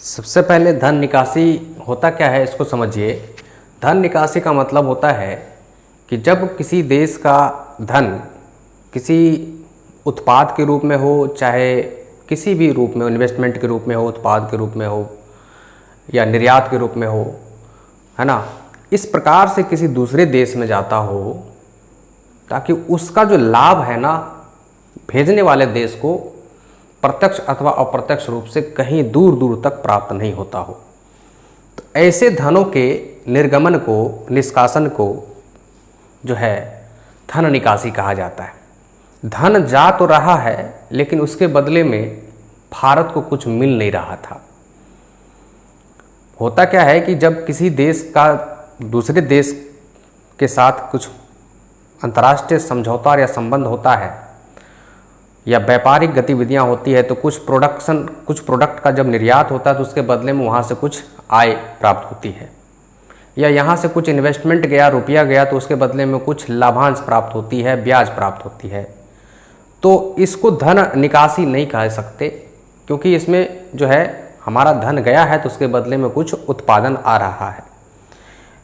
सबसे पहले धन निकासी होता क्या है इसको समझिए। धन निकासी का मतलब होता है कि जब किसी देश का धन किसी उत्पाद के रूप में हो, चाहे किसी भी रूप में हो, इन्वेस्टमेंट के रूप में हो, उत्पाद के रूप में हो या निर्यात के रूप में हो, है ना, इस प्रकार से किसी दूसरे देश में जाता हो ताकि उसका जो लाभ है ना भेजने वाले देश को प्रत्यक्ष अथवा अप्रत्यक्ष रूप से कहीं दूर दूर तक प्राप्त नहीं होता हो, तो ऐसे धनों के निर्गमन को, निष्कासन को जो है धन निकासी कहा जाता है। धन जा तो रहा है लेकिन उसके बदले में भारत को कुछ मिल नहीं रहा था। होता क्या है कि जब किसी देश का दूसरे देश के साथ कुछ अंतर्राष्ट्रीय समझौता या संबंध होता है या व्यापारिक गतिविधियां होती है तो कुछ प्रोडक्ट का जब निर्यात होता है तो उसके बदले में वहाँ से कुछ आय प्राप्त होती है, या यहाँ से कुछ इन्वेस्टमेंट गया, रुपया गया तो उसके बदले में कुछ लाभांश प्राप्त होती है, ब्याज प्राप्त होती है। तो इसको धन निकासी नहीं कह सकते, क्योंकि इसमें जो है हमारा धन गया है तो उसके बदले में कुछ उत्पादन आ रहा है।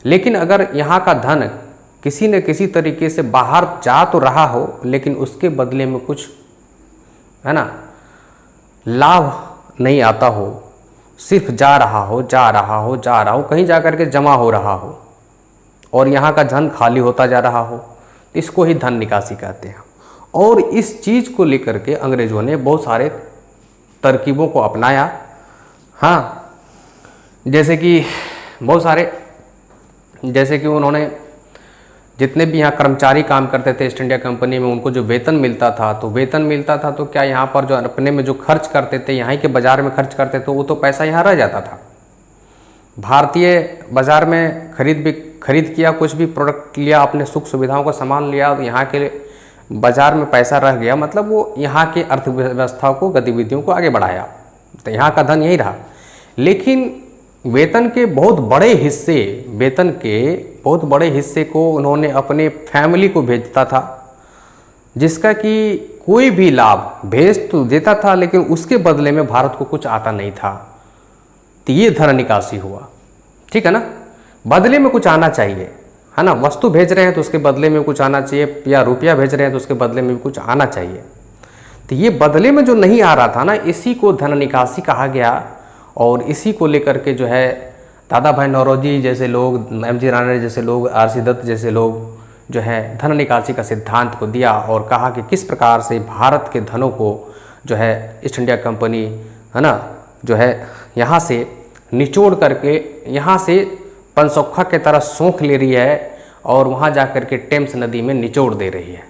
लेकिन अगर यहाँ का धन किसी न किसी तरीके से बाहर जा तो रहा हो लेकिन उसके बदले में कुछ, है ना, लाभ नहीं आता हो, सिर्फ जा रहा हो, कहीं जा कर के जमा हो रहा हो और यहाँ का धन खाली होता जा रहा हो, इसको ही धन निकासी कहते हैं। और इस चीज़ को लेकर के अंग्रेज़ों ने बहुत सारे तरकीबों को अपनाया। हाँ, जैसे कि उन्होंने जितने भी यहाँ कर्मचारी काम करते थे ईस्ट इंडिया कंपनी में, उनको जो वेतन मिलता था तो क्या यहाँ पर जो अपने में जो खर्च करते थे, यहाँ के बाज़ार में खर्च करते थे, वो तो पैसा यहाँ रह जाता था। भारतीय बाज़ार में खरीद किया, कुछ भी प्रोडक्ट लिया, अपने सुख सुविधाओं का सामान लिया, तो यहाँ के बाज़ार में पैसा रह गया, मतलब वो यहाँ के अर्थव्यवस्था को, गतिविधियों को आगे बढ़ाया, तो यहाँ का धन यही रहा। लेकिन वेतन के बहुत बड़े हिस्से को उन्होंने अपने फैमिली को भेजता था, जिसका कि कोई भी लाभ भेज तो देता था लेकिन उसके बदले में भारत को कुछ आता नहीं था। तो ये धन निकासी हुआ, ठीक है ना। बदले में कुछ आना चाहिए, है ना, वस्तु भेज रहे हैं तो उसके बदले में कुछ आना चाहिए, या रुपया भेज रहे हैं तो उसके बदले में भी कुछ आना चाहिए। तो ये बदले में जो नहीं आ रहा था ना, इसी को धन निकासी कहा गया। और इसी को लेकर के जो है दादा भाई नौरोजी जैसे लोग, एम.जी. राणा जैसे लोग, आर.सी. दत्त जैसे लोग जो है धन निकासी का सिद्धांत को दिया और कहा कि किस प्रकार से भारत के धनों को जो है ईस्ट इंडिया कंपनी, है ना, जो है यहाँ से निचोड़ करके यहाँ से पनसौखा के तरह सोख ले रही है और वहाँ जा कर के टेम्स नदी में निचोड़ दे रही है।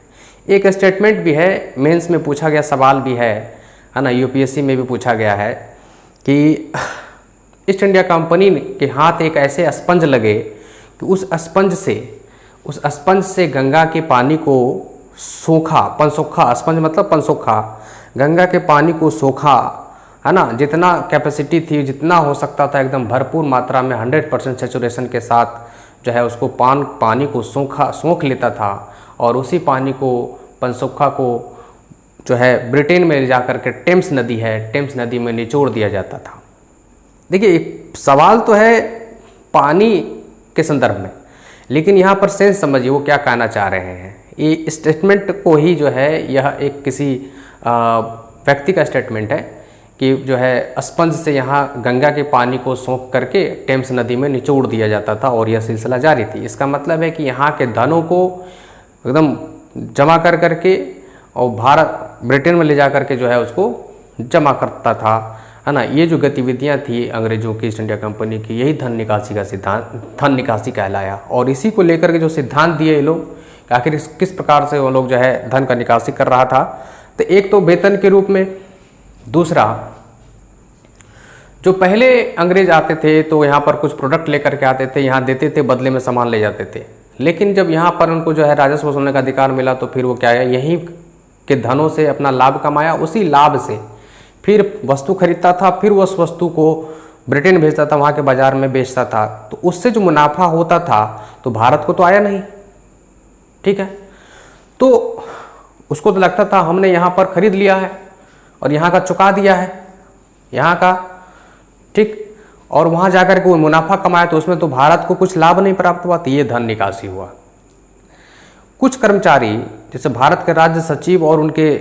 एक स्टेटमेंट भी है, मेंस में पूछा गया सवाल भी है ना, यूपीएससी में भी पूछा गया है कि ईस्ट इंडिया कंपनी के हाथ एक ऐसे स्पंज लगे कि उस स्पंज से गंगा के पानी को सोखा, पनसौखा, स्पंज मतलब पनसौखा, गंगा के पानी को सोखा, है ना, जितना कैपेसिटी थी, जितना हो सकता था एकदम भरपूर मात्रा में 100% सेचुरेशन के साथ जो है उसको पानी को सोख लेता था और उसी पानी को, पनसौखा को जो है ब्रिटेन में ले जा कर के टेम्स नदी में निचोड़ दिया जाता था। देखिए, एक सवाल तो है पानी के संदर्भ में, लेकिन यहाँ पर सेंस समझिए वो क्या कहना चाह रहे हैं। ये स्टेटमेंट को ही जो है यह एक किसी व्यक्ति का स्टेटमेंट है कि जो है स्पंज से यहाँ गंगा के पानी को सोख करके टेम्स नदी में निचोड़ दिया जाता था और यह सिलसिला जारी थी। इसका मतलब है कि यहाँ के धनों को एकदम जमा कर करके और ब्रिटेन में ले जा कर के जो है उसको जमा करता था, है ना। ये जो गतिविधियां थी अंग्रेजों की, ईस्ट इंडिया कंपनी की, यही धन निकासी का सिद्धांत, धन निकासी कहलाया। और इसी को लेकर के जो सिद्धांत दिए ये लोग, आखिर किस प्रकार से वो लोग जो है धन का निकासी कर रहा था, तो एक तो वेतन के रूप में, दूसरा जो पहले अंग्रेज आते थे तो यहाँ पर कुछ प्रोडक्ट लेकर के आते थे, यहाँ देते थे, बदले में सामान ले जाते थे। लेकिन जब यहाँ पर उनको जो है राजस्व वसूलने का अधिकार मिला तो फिर वो क्या है, यहीं के धनों से अपना लाभ कमाया, उसी लाभ से फिर वस्तु खरीदता था, फिर उस वस्तु को ब्रिटेन भेजता था, वहाँ के बाज़ार में बेचता था। तो उससे जो मुनाफा होता था तो भारत को तो आया नहीं, ठीक है। तो उसको तो लगता था हमने यहाँ पर खरीद लिया है और यहाँ का चुका दिया है, यहाँ का ठीक। और वहाँ जाकर के वो मुनाफा कमाया तो उसमें तो भारत को कुछ लाभ नहीं प्राप्त हुआ, तो ये धन निकासी हुआ। कुछ कर्मचारी जैसे भारत के राज्य सचिव और उनके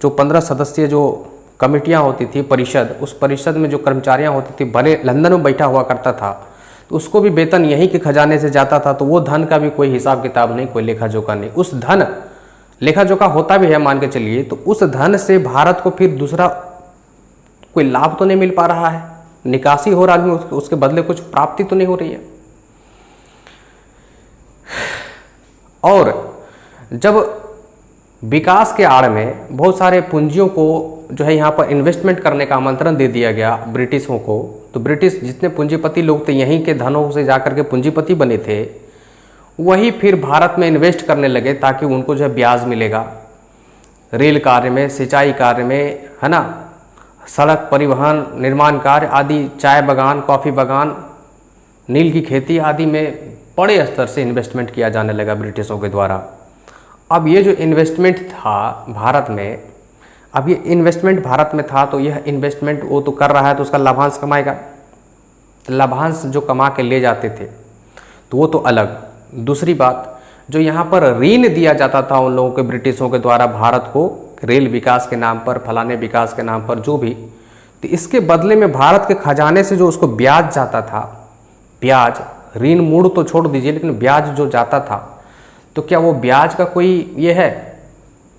जो 15 सदस्यीय जो कमेटियां होती थी, परिषद, उस परिषद में जो कर्मचारियां होती थी, भले लंदन में बैठा हुआ करता था, तो उसको भी वेतन यहीं के खजाने से जाता था, तो वो धन का भी कोई हिसाब किताब नहीं, कोई लेखा जोखा नहीं। उस धन, लेखा जोखा होता भी है मान के चलिए, तो उस धन से भारत को फिर दूसरा कोई लाभ तो नहीं मिल पा रहा है, निकासी हो रहा है, उसके बदले कुछ प्राप्ति तो नहीं हो रही है। और जब विकास के आड़ में बहुत सारे पूंजियों को जो है यहाँ पर इन्वेस्टमेंट करने का आमंत्रण दे दिया गया ब्रिटिशों को, तो ब्रिटिश जितने पूंजीपति लोग थे यहीं के धनों से जाकर के पूंजीपति बने थे, वही फिर भारत में इन्वेस्ट करने लगे ताकि उनको जो है ब्याज मिलेगा, रेल कार्य में, सिंचाई कार्य में, है ना, सड़क परिवहन, निर्माण कार्य आदि, चाय बागान, कॉफ़ी बागान, नील की खेती आदि में बड़े स्तर से इन्वेस्टमेंट किया जाने लगा ब्रिटिशों के द्वारा। अब ये जो इन्वेस्टमेंट था भारत में, अब ये इन्वेस्टमेंट भारत में था, तो यह इन्वेस्टमेंट वो तो कर रहा है तो उसका लाभांश कमाएगा। लाभांश जो कमा के ले जाते थे तो वो तो अलग। दूसरी बात, जो यहाँ पर ऋण दिया जाता था उन लोगों के ब्रिटिशों के द्वारा भारत को, रेल विकास के नाम पर, फलाने विकास के नाम पर, जो भी, तो इसके बदले में भारत के खजाने से जो उसको ब्याज जाता था, ब्याज, ऋण मूड तो छोड़ दीजिए, लेकिन ब्याज जो जाता था, तो क्या वो ब्याज का कोई ये है,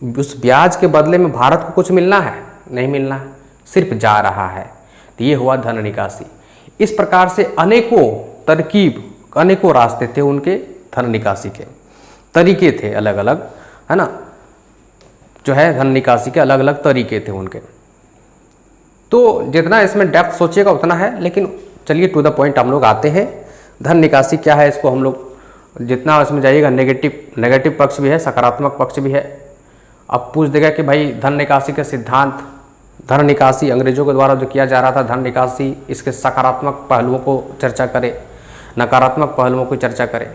उस ब्याज के बदले में भारत को कुछ मिलना है? नहीं मिलना है, सिर्फ जा रहा है। तो ये हुआ धन निकासी। इस प्रकार से अनेकों तरकीब, अनेकों रास्ते थे उनके धन निकासी के, तरीके थे अलग अलग, है ना, जो है धन निकासी के अलग अलग तरीके थे उनके। तो जितना इसमें डेप्थ सोचिएगा उतना है, लेकिन चलिए टू द पॉइंट हम लोग आते हैं। धन निकासी क्या है, इसको हम लोग जितना इसमें जाइएगा, नेगेटिव पक्ष भी है, सकारात्मक पक्ष भी है। अब पूछ देगा कि भाई धन निकासी के सिद्धांत, धन निकासी अंग्रेजों के द्वारा जो किया जा रहा था धन निकासी, इसके सकारात्मक पहलुओं को चर्चा करें, नकारात्मक पहलुओं को चर्चा करें।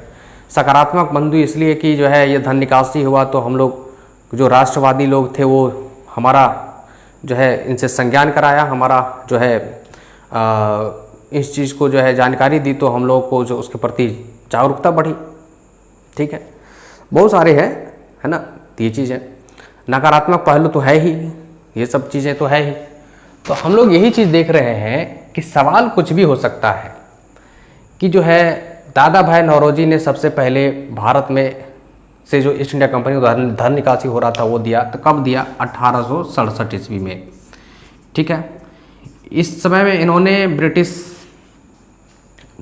सकारात्मक बिंदु इसलिए कि जो है ये धन निकासी हुआ तो हम लोग जो राष्ट्रवादी लोग थे वो हमारा जो है इनसे संज्ञान कराया, हमारा जो है इस चीज़ को जो है जानकारी दी, तो हम लोगों को जो उसके प्रति जागरूकता बढ़ी। ठीक है, बहुत सारे हैं, है ना, ये चीज़ है। नकारात्मक पहलू तो है ही, ये सब चीज़ें तो है ही। तो हम लोग यही चीज़ देख रहे हैं कि सवाल कुछ भी हो सकता है कि जो है दादा भाई नौरोजी ने सबसे पहले भारत में से जो ईस्ट इंडिया कंपनी को धन निकासी हो रहा था वो दिया, तो कब दिया? 1867 ईस्वी में। ठीक है, इस समय में इन्होंने British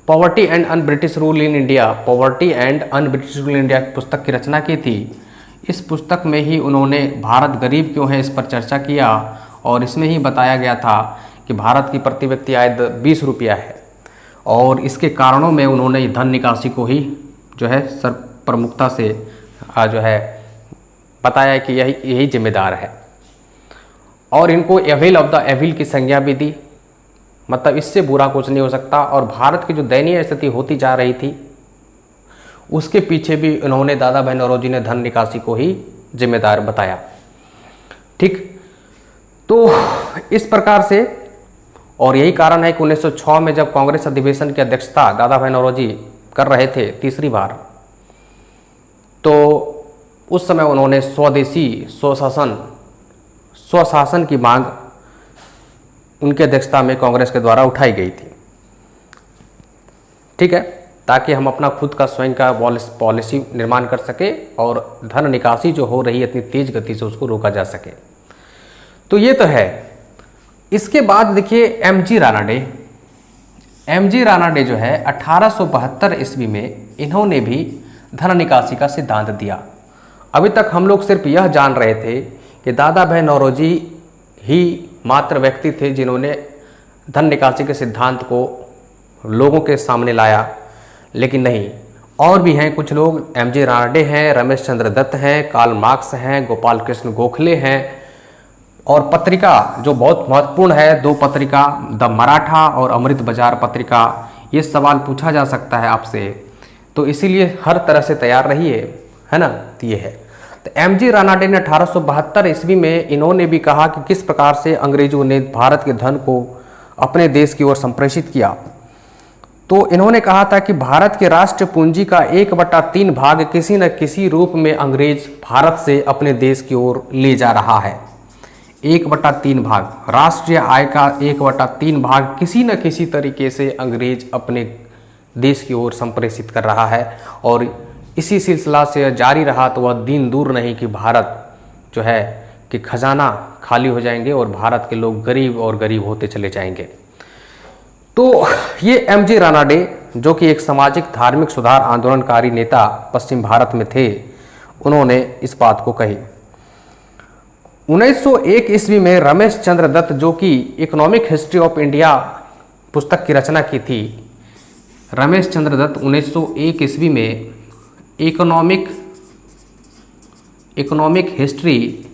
poverty and un British rule in India, poverty and un British rule in India पुस्तक की रचना की थी। इस पुस्तक में ही उन्होंने भारत गरीब क्यों है इस पर चर्चा किया, और इसमें ही बताया गया था कि भारत की प्रति व्यक्ति आय 20 रुपया है, और इसके कारणों में उन्होंने धन निकासी को ही जो है सर प्रमुखता से जो है बताया कि यही जिम्मेदार है, और इनको एविल ऑफ द एविल की संज्ञा भी दी। मतलब इससे बुरा कुछ नहीं हो सकता। और भारत की जो दयनीय स्थिति होती जा रही थी उसके पीछे भी उन्होंने, दादा भाई नौरोजी ने धन निकासी को ही जिम्मेदार बताया। ठीक, तो इस प्रकार से, और यही कारण है कि 1906 में जब कांग्रेस अधिवेशन की अध्यक्षता दादा भाई नौरोजी कर रहे थे तीसरी बार, तो उस समय उन्होंने स्वदेशी स्वशासन की मांग उनकी अध्यक्षता में कांग्रेस के द्वारा उठाई गई थी। ठीक है, ताकि हम अपना खुद का स्वयं का पॉलिसी निर्माण कर सके और धन निकासी जो हो रही है इतनी तेज गति से उसको रोका जा सके। तो ये तो है। इसके बाद देखिए एमजी रानाडे जो है 1872 ईस्वी में इन्होंने भी धन निकासी का सिद्धांत दिया। अभी तक हम लोग सिर्फ यह जान रहे थे कि दादा भाई नौरोजी ही मात्र व्यक्ति थे जिन्होंने धन निकासी के सिद्धांत को लोगों के सामने लाया, लेकिन नहीं, और भी हैं कुछ लोग। एमजी रानाडे हैं, रमेश चंद्र दत्त हैं, कार्ल मार्क्स हैं, गोपाल कृष्ण गोखले हैं, और पत्रिका जो बहुत महत्वपूर्ण है, 2 पत्रिका, द मराठा और अमृत बाजार पत्रिका। ये सवाल पूछा जा सकता है आपसे, तो इसीलिए हर तरह से तैयार रहिए, है ना। तो ये है। तो एमजी रानाडे ने 1872 ईस्वी में इन्होंने भी कहा कि किस प्रकार से अंग्रेजों ने भारत के धन को अपने देश की ओर संप्रेषित किया, तो इन्होंने कहा था कि भारत के राष्ट्र पूंजी का 1/3 भाग किसी न किसी रूप में अंग्रेज भारत से अपने देश की ओर ले जा रहा है। 1/3 भाग, राष्ट्रीय आय का 1/3 भाग किसी न किसी तरीके से अंग्रेज अपने देश की ओर संप्रेषित कर रहा है। और इसी सिलसिला से जारी रहा तो वह दिन दूर नहीं कि भारत जो है कि खजाना खाली हो जाएंगे और भारत के लोग गरीब और गरीब होते चले जाएंगे। तो ये एमजी रानाडे, जो कि एक सामाजिक धार्मिक सुधार आंदोलनकारी नेता पश्चिम भारत में थे, उन्होंने इस बात को कही। 1901 ईस्वी में रमेश चंद्र दत्त, जो कि इकोनॉमिक हिस्ट्री ऑफ इंडिया पुस्तक की रचना की थी, रमेश चंद्र दत्त 1901 ईस्वी में इकोनॉमिक हिस्ट्री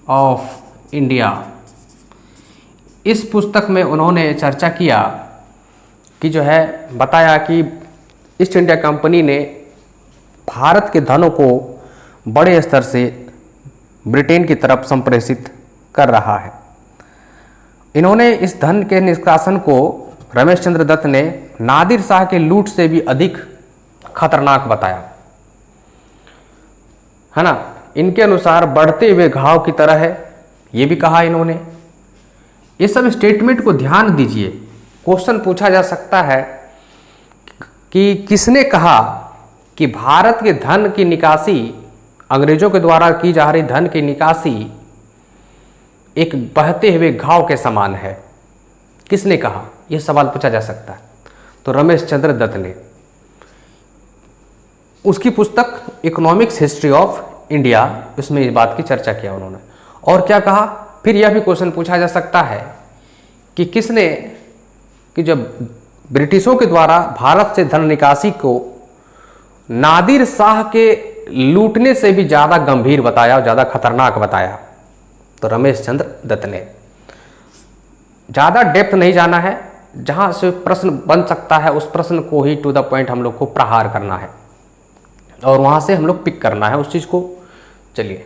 ऑफ इंडिया, इस पुस्तक में उन्होंने चर्चा किया कि जो है बताया कि ईस्ट इंडिया कंपनी ने भारत के धनों को बड़े स्तर से ब्रिटेन की तरफ संप्रेषित कर रहा है। इन्होंने इस धन के निष्कासन को रमेश चंद्र दत्त ने नादिर शाह के लूट से भी अधिक खतरनाक बताया, है ना। इनके अनुसार बढ़ते हुए घाव की तरह है, ये भी कहा इन्होंने। ये सब स्टेटमेंट को ध्यान दीजिए। क्वेश्चन पूछा जा सकता है कि किसने कहा कि भारत के धन की निकासी, अंग्रेजों के द्वारा की जा रही धन की निकासी एक बहते हुए घाव के समान है, किसने कहा? यह सवाल पूछा जा सकता है। तो रमेश चंद्र दत्त ने उसकी पुस्तक इकोनॉमिक्स हिस्ट्री ऑफ इंडिया, उसमें इस बात की चर्चा किया उन्होंने। और क्या कहा? फिर यह भी क्वेश्चन पूछा जा सकता है कि किसने, कि जब ब्रिटिशों के द्वारा भारत से धन निकासी को नादिर शाह के लूटने से भी ज़्यादा गंभीर बताया और ज़्यादा खतरनाक बताया, तो रमेश चंद्र दत्त ने। ज़्यादा डेप्थ नहीं जाना है, जहाँ से प्रश्न बन सकता है उस प्रश्न को ही टू द पॉइंट हम लोग को प्रहार करना है और वहाँ से हम लोग पिक करना है उस चीज़ को। चलिए,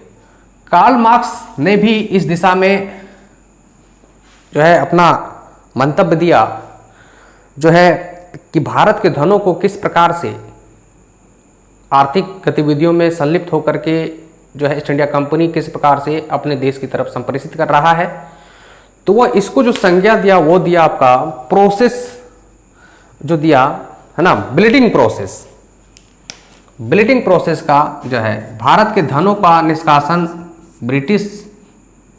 कार्ल मार्क्स ने भी इस दिशा में जो है अपना मंतव्य दिया, जो है कि भारत के धनों को किस प्रकार से आर्थिक गतिविधियों में संलिप्त होकर के जो है ईस्ट इंडिया कंपनी किस प्रकार से अपने देश की तरफ संप्रेषित कर रहा है। तो वह इसको जो संज्ञा दिया वो दिया आपका प्रोसेस, जो दिया है ना, ब्लीडिंग प्रोसेस। ब्लीडिंग प्रोसेस का जो है भारत के धनों का निष्कासन ब्रिटिश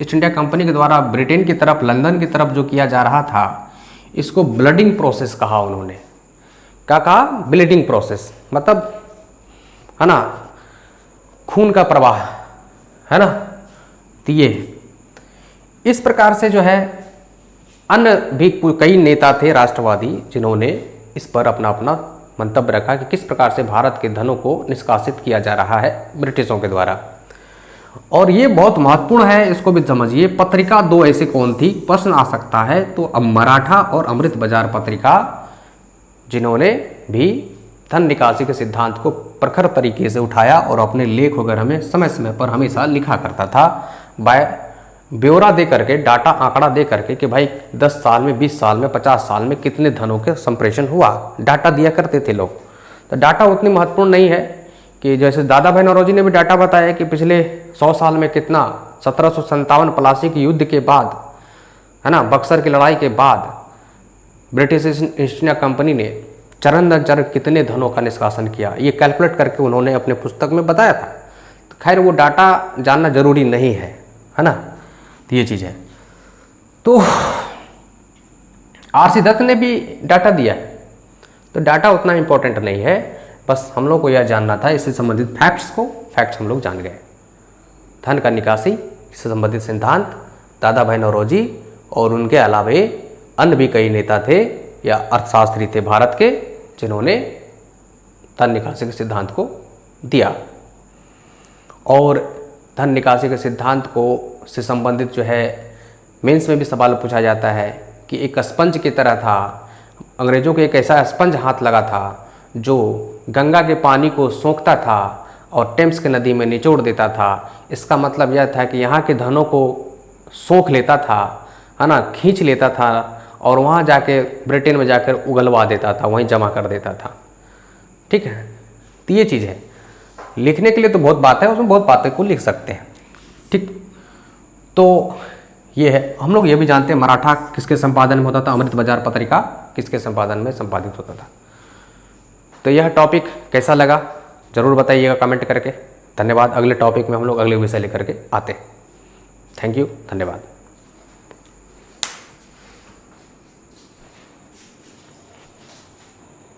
ईस्ट इंडिया कंपनी के द्वारा ब्रिटेन की तरफ, लंदन की तरफ जो किया जा रहा था, इसको ब्लीडिंग प्रोसेस कहा उन्होंने। क्या कहा? ब्लीडिंग प्रोसेस, मतलब है ना खून का प्रवाह, है ना। तो ये इस प्रकार से जो है अन्य भी कई नेता थे राष्ट्रवादी जिन्होंने इस पर अपना अपना मंतव्य रखा कि किस प्रकार से भारत के धनों को निष्कासित किया जा रहा है ब्रिटिशों के द्वारा। और ये बहुत महत्वपूर्ण है, इसको भी समझिए। पत्रिका दो ऐसे कौन थी, प्रश्न आ सकता है। तो अब मराठा और अमृत बाजार पत्रिका, जिन्होंने भी धन निकासी के सिद्धांत को प्रखर तरीके से उठाया और अपने लेख वगैरह में समय समय पर हमेशा लिखा करता था, बाय ब्यौरा दे करके, डाटा आंकड़ा दे करके कि भाई 10 साल में, 20 साल में, 50 साल में कितने धनों के संप्रेषण हुआ, डाटा दिया करते थे लोग। तो डाटा उतनी महत्वपूर्ण नहीं है कि जैसे दादा भाई नौरोजी ने भी डाटा बताया कि पिछले 100 साल में कितना, 1757 प्लासी के युद्ध के बाद, है ना, बक्सर की लड़ाई के बाद ब्रिटिश ईस्ट इंडिया कंपनी ने चरण दर चरण कितने धनों का निष्कासन किया, ये कैलकुलेट करके उन्होंने अपने पुस्तक में बताया था। तो खैर वो डाटा जानना जरूरी नहीं है ना। तो ये चीज़ है। तो आर.सी. दत्त ने भी डाटा दिया है, तो डाटा उतना इम्पोर्टेंट नहीं है, बस हम लोग को यह जानना था इससे संबंधित फैक्ट्स हम लोग जान गए। धन का निकासी से संबंधित सिद्धांत दादा भाई नौरोजी और उनके अलावे अन्य भी कई नेता थे या अर्थशास्त्री थे भारत के, जिन्होंने धन निकासी के सिद्धांत को दिया। और धन निकासी के सिद्धांत को से संबंधित जो है मेंस में भी सवाल पूछा जाता है कि एक स्पंज की तरह था, अंग्रेजों को एक ऐसा स्पंज हाथ लगा था जो गंगा के पानी को सोखता था और टेम्स के नदी में निचोड़ देता था। इसका मतलब यह था कि यहाँ के धनों को सोख लेता था, है ना, खींच लेता था और वहाँ जाके ब्रिटेन में जाकर उगलवा देता था, वहीं जमा कर देता था। ठीक है, तो ये चीज़ है। लिखने के लिए तो बहुत बात है, उसमें बहुत बातें को लिख सकते हैं। ठीक, तो ये है। हम लोग ये भी जानते हैं मराठा किसके संपादन में होता था, अमृत बाजार पत्रिका किसके संपादन में संपादित होता था। तो यह टॉपिक कैसा लगा ज़रूर बताइएगा कमेंट करके। धन्यवाद। अगले टॉपिक में हम लोग अगले विषय लेकर के आते हैं। थैंक यू, धन्यवाद।